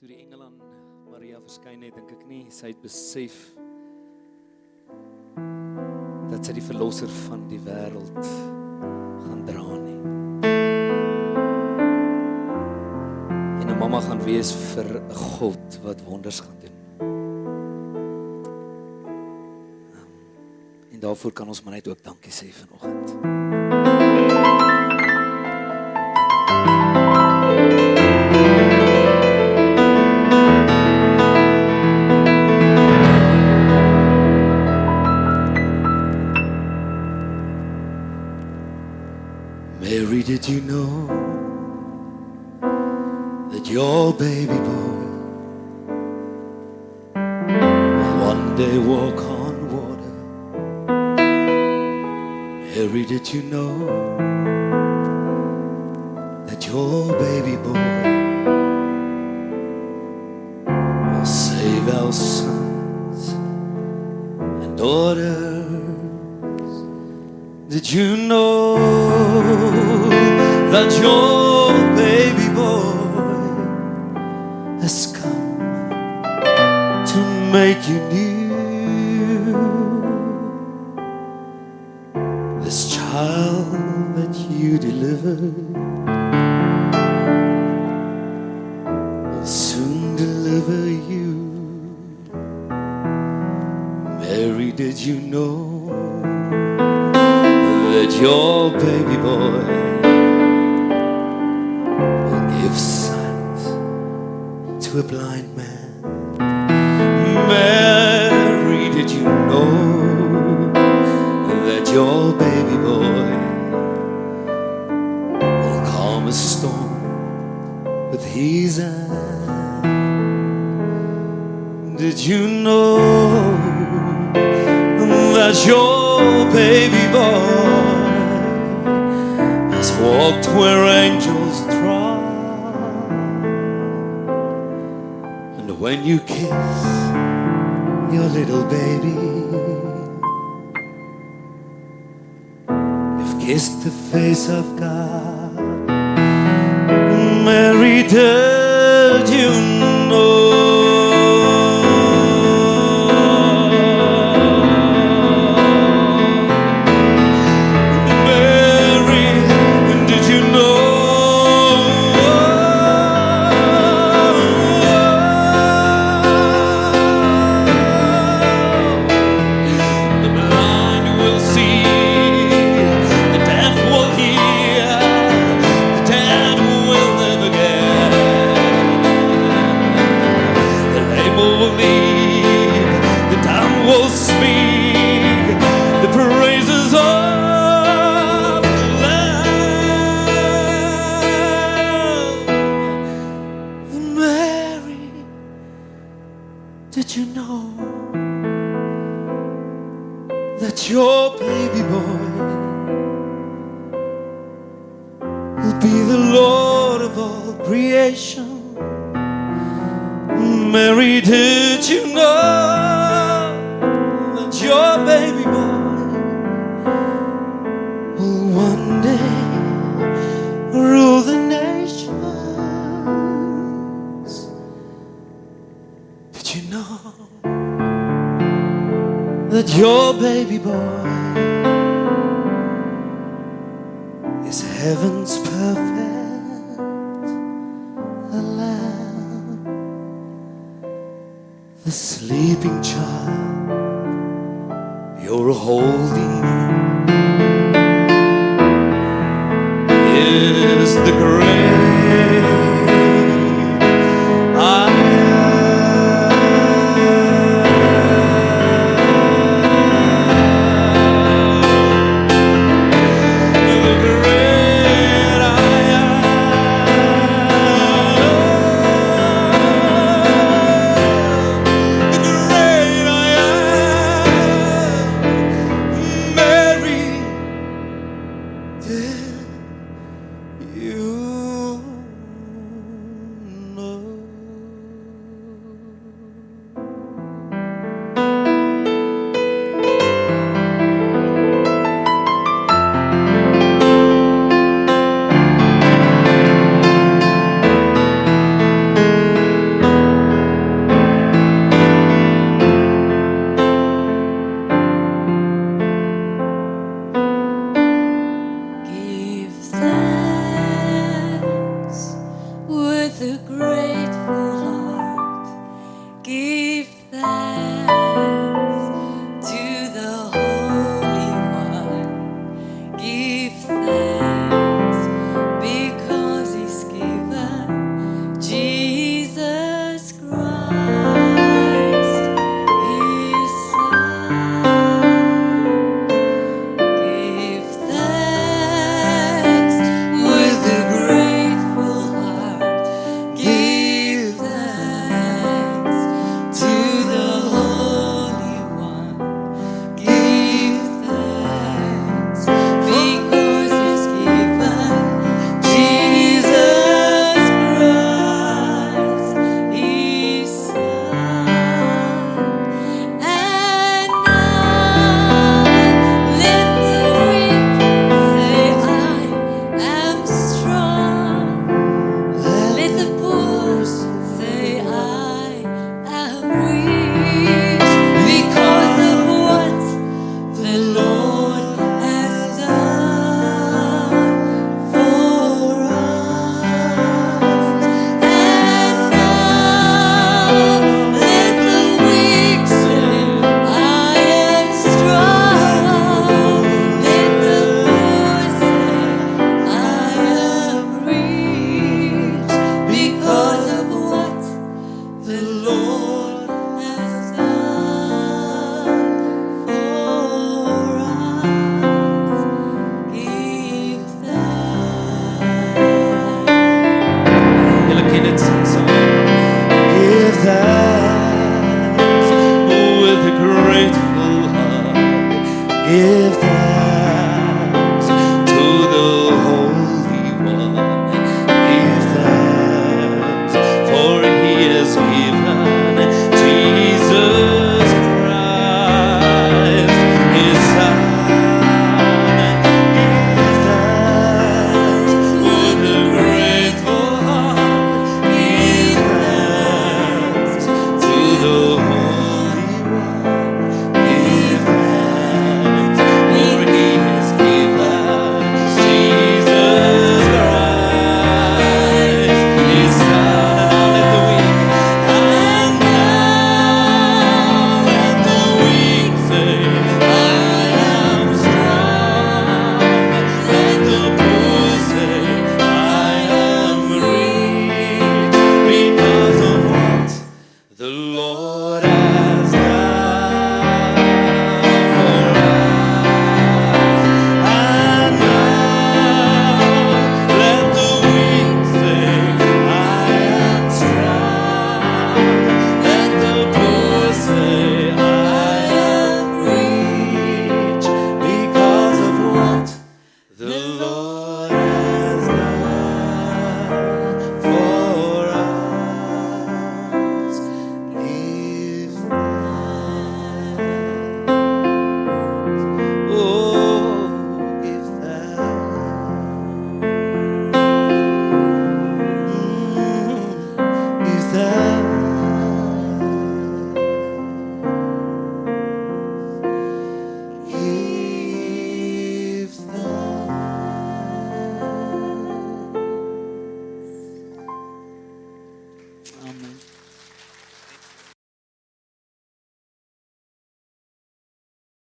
Toe die engel aan Maria verskyn het, dink ek nie sy het besef dat sy die verlosser van die wêreld gaan dra nie. En 'n mamma gaan wees vir 'n God wat wonders gaan doen. En daarvoor kan ons maar net ook dankie sê vanoggend. Mary, did you know that your baby boy will one day walk on water? Mary, did you know that your baby boy will save our sons and daughters? Did you know that your baby boy has come to make you new? This child that you delivered will soon deliver you. Mary, did you know that your baby boy will give sight to a blind man? Mary, did you know that your baby boy will calm a storm with his hand? Did you know that your baby boy has walked where angels trod? And when you kiss your little baby, you've kissed the face of God. Mary, did you know? Did you know that your baby boy will be the Lord of all creation? Mary, did you know that your baby boy will one day rule the nations? Did you know that your baby boy is heaven's perfect lamb? The sleeping child you're holding